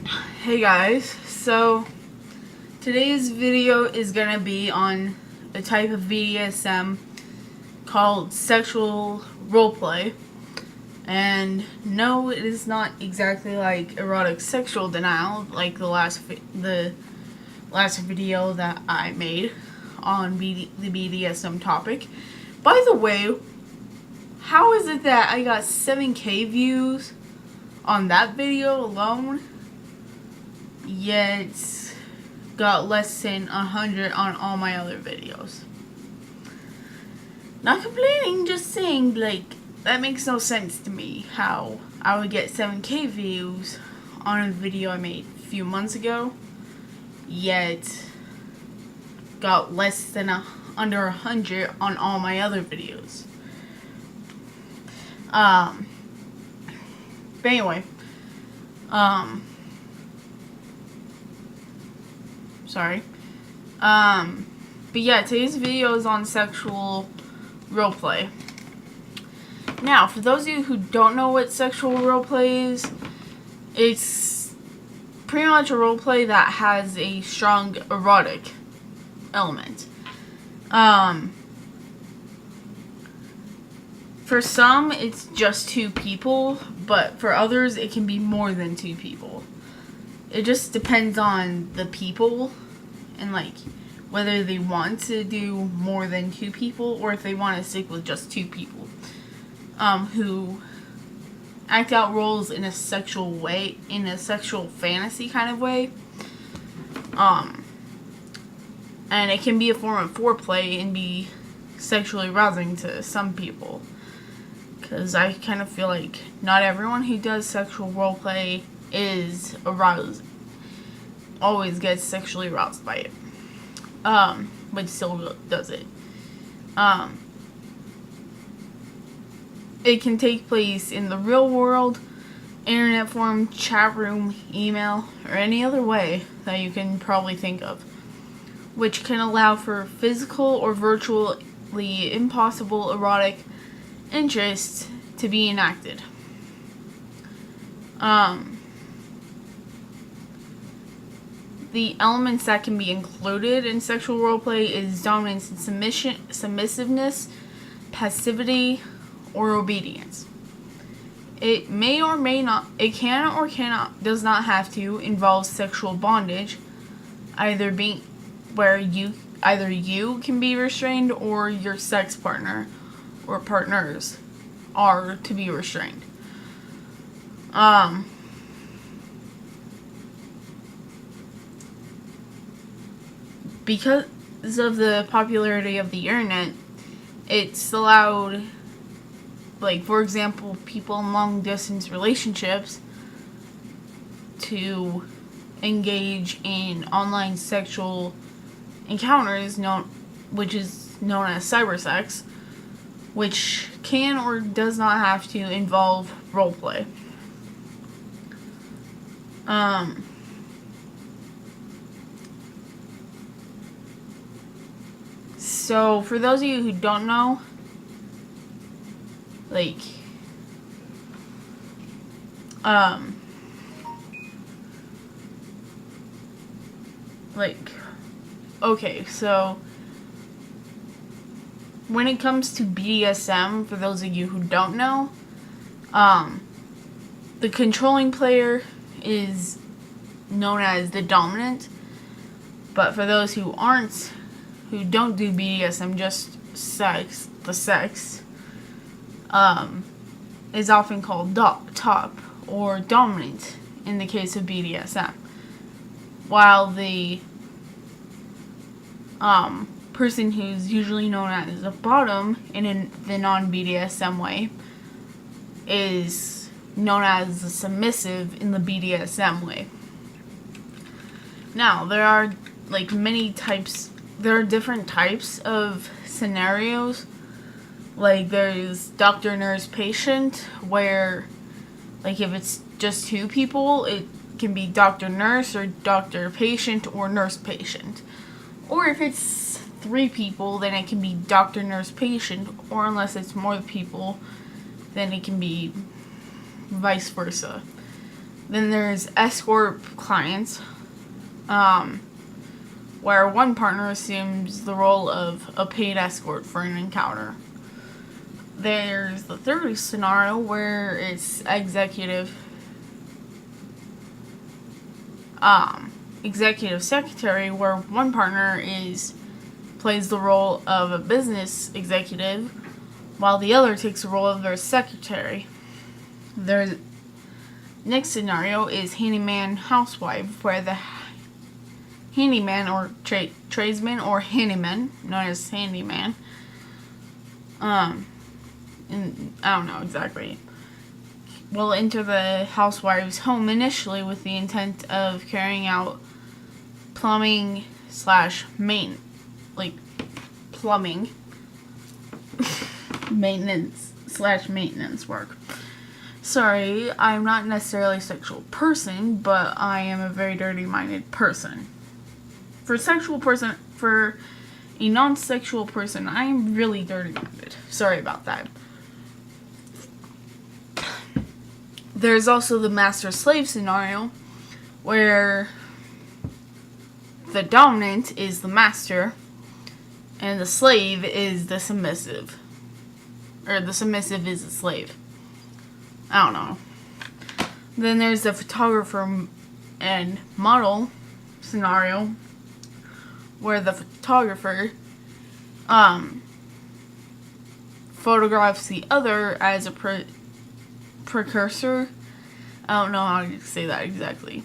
Hey guys, so today's video is gonna be on a type of BDSM called sexual roleplay. And no, it is not exactly like erotic sexual denial like the last video that I made on the BDSM topic. By the way, how is it that I got 7K views on that video alone, yet got less than 100 on all my other videos? Not complaining, just saying, like, that makes no sense to me how I would get 7K views on a video I made a few months ago, yet got less than under 100 on all my other videos. But anyway, sorry. But yeah, today's video is on sexual roleplay. Now, for those of you who don't know what sexual roleplay is, it's pretty much a roleplay that has a strong erotic element. For some, it's just two people, but for others, it can be more than two people. It just depends on the people and, like, whether they want to do more than two people or if they want to stick with just two people who act out roles in a sexual way, in a sexual fantasy kind of way. And it can be a form of foreplay and be sexually arousing to some people. Because I kind of feel like not everyone who does sexual roleplay is aroused, always gets sexually aroused by it, but still does it. It can take place in the real world, internet forum, chat room, email, or any other way that you can probably think of, which can allow for physical or virtually impossible erotic interest to be enacted. The elements that can be included in sexual roleplay is dominance and submissiveness, passivity, or obedience. It may or may not, it can or cannot, does not have to involve sexual bondage, either you can be restrained or your sex partner or partners are to be restrained. Because of the popularity of the internet, it's allowed, like, for example, people in long distance relationships to engage in online sexual encounters which is known as cybersex, which can or does not have to involve roleplay. So, for those of you who don't know, okay, so when it comes to BDSM, for those of you who don't know, the controlling player is known as the dominant, but for those who don't do BDSM, just sex, the sex, is often called top or dominant in the case of BDSM, while the person who's usually known as the bottom in the non-BDSM way is known as the submissive in the BDSM way. Now, there are different types of scenarios. Like, there's doctor, nurse, patient, where, like, if it's just two people, it can be doctor, nurse, or doctor, patient, or nurse, patient. Or if it's three people, then it can be doctor, nurse, patient, or unless it's more people, then it can be vice versa. Then there's escort clients, where one partner assumes the role of a paid escort for an encounter. There's the third scenario where it's executive secretary, where one partner plays the role of a business executive while the other takes the role of their secretary. There's next scenario is handyman housewife, where the handyman or tradesman or handyman, known as handyman, and I don't know exactly, will enter the housewife's home initially with the intent of carrying out plumbing maintenance work. Sorry, I'm not necessarily a sexual person, but I am a very dirty-minded person. For a non-sexual person, I am really dirty-minded. Sorry about that. There's also the master-slave scenario, where the dominant is the master, and the slave is the submissive. Or the submissive is the slave. I don't know. Then there's the photographer and model scenario, where the photographer photographs the other as a precursor, I don't know how to say that exactly,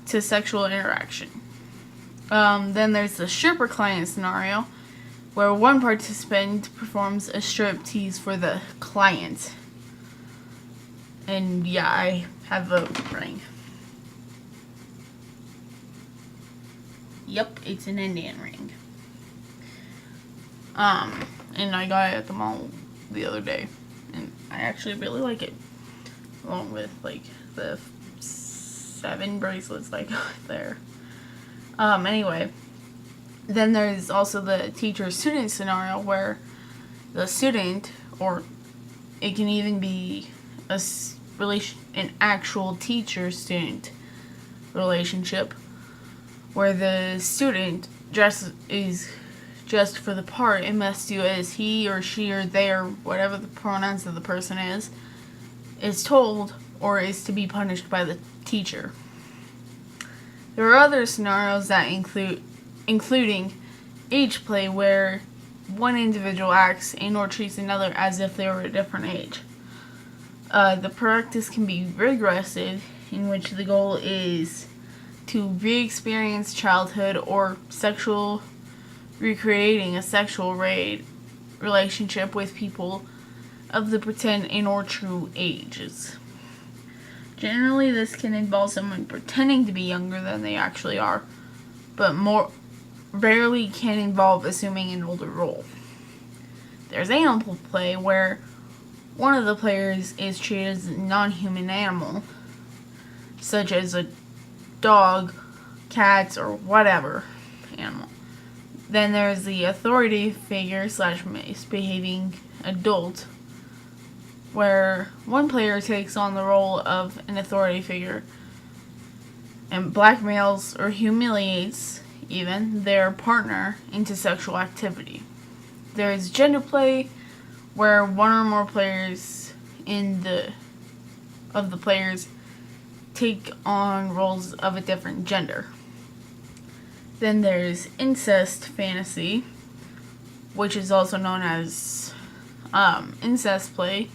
to sexual interaction. Then there's the stripper client scenario, where one participant performs a striptease for the client. And yeah, I have a ring. Yep, it's an Indian ring. And I got it at the mall the other day, and I actually really like it, along with like the 7 bracelets I got there. Anyway, then there's also the teacher-student scenario, where the student, or it can even be an actual teacher-student relationship, where the student is just for the part and must do as he or she or they, or whatever the pronouns of the person is told, or is to be punished by the teacher. There are other scenarios that including age play, where one individual acts and or treats another as if they were a different age. The practice can be regressive, in which the goal is to re-experience childhood or recreating a sexual relationship with people of the pretend and or true ages. Generally, this can involve someone pretending to be younger than they actually are, but more rarely can involve assuming an older role. There's animal play, where one of the players is treated as a non-human animal, such as a dog, cat, or whatever animal. Then there's the authority figure / misbehaving adult, where one player takes on the role of an authority figure and blackmails or humiliates even their partner into sexual activity. There's gender play, where one or more players of the players take on roles of a different gender. Then there's incest fantasy, which is also known as incest play,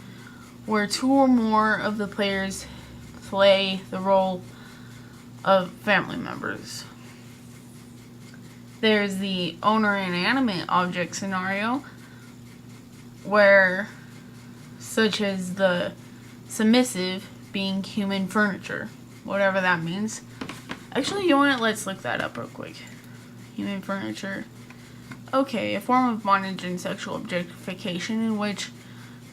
where 2 or more of the players play the role of family members. There's the owner inanimate object scenario, where, such as the submissive being human furniture, whatever that means. Actually, you know what? Let's look that up real quick. Human furniture. Okay, a form of bondage and sexual objectification in which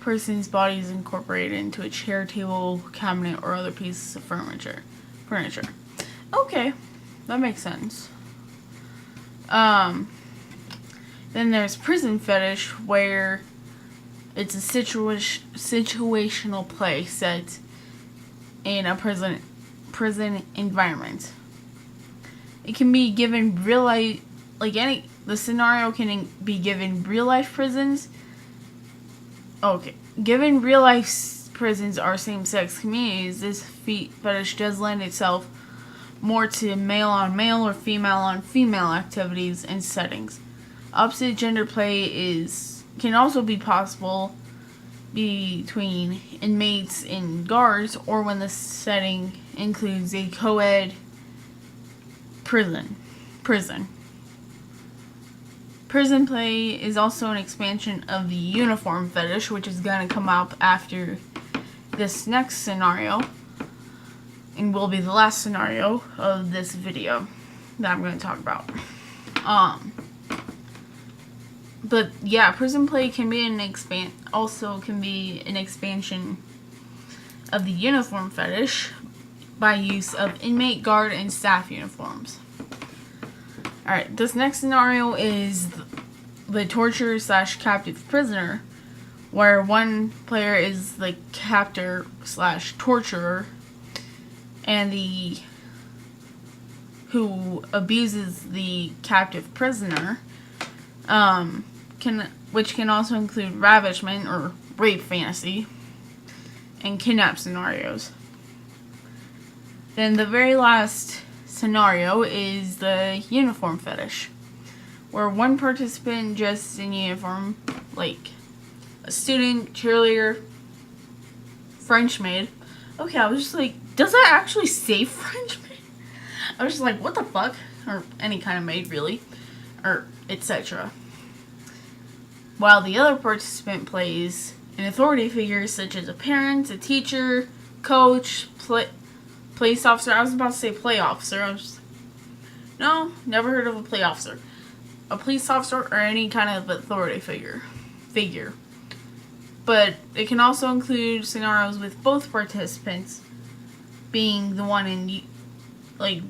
person's body is incorporated into a chair, table, cabinet, or other pieces of furniture. Okay, that makes sense. Then there's prison fetish, where it's a situational play set in a prison environment. It can be given real life, the scenario can be given real life prisons. Okay, given real life prisons are same-sex communities, this fetish does lend itself more to male-on-male or female-on-female activities and settings. Opposite gender play can also be possible between inmates and guards, or when the setting includes a co-ed prison. Prison play is also an expansion of the uniform fetish, which is going to come up after this next scenario, and will be the last scenario of this video that I'm going to talk about. But yeah, prison play can be an expansion of the uniform fetish by use of inmate, guard, and staff uniforms. Alright, this next scenario is the torturer/captive prisoner, where one player is the captor/torturer, and who abuses the captive prisoner, which can also include ravishment or rape fantasy and kidnap scenarios. Then the very last scenario is the uniform fetish, where one participant dresses in uniform, like a student, cheerleader, French maid. Okay, I was just like, does that actually say French maid? I was just like, what the fuck? Or any kind of maid, really. Or etc. While the other participant plays an authority figure such as a parent, a teacher, coach, police officer. I was about to say play officer. No, never heard of a play officer. A police officer or any kind of authority figure. But it can also include scenarios with both participants being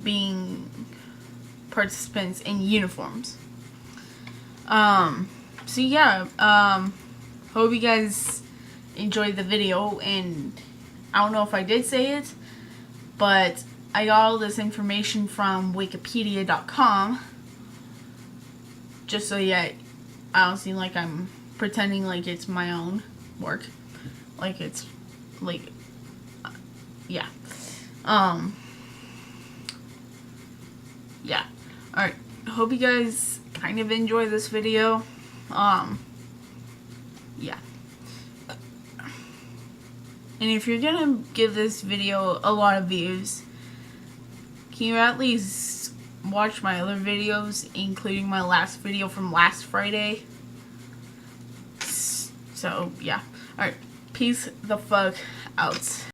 being participants in uniforms. So yeah, hope you guys enjoyed the video, and I don't know if I did say it, but I got all this information from wikipedia.com, just so I don't seem like I'm pretending like it's my own work, yeah. Yeah. Alright, hope you guys kind of enjoy this video. Yeah. And if you're gonna give this video a lot of views, can you at least watch my other videos, including my last video from last Friday? So, yeah. Alright, peace the fuck out.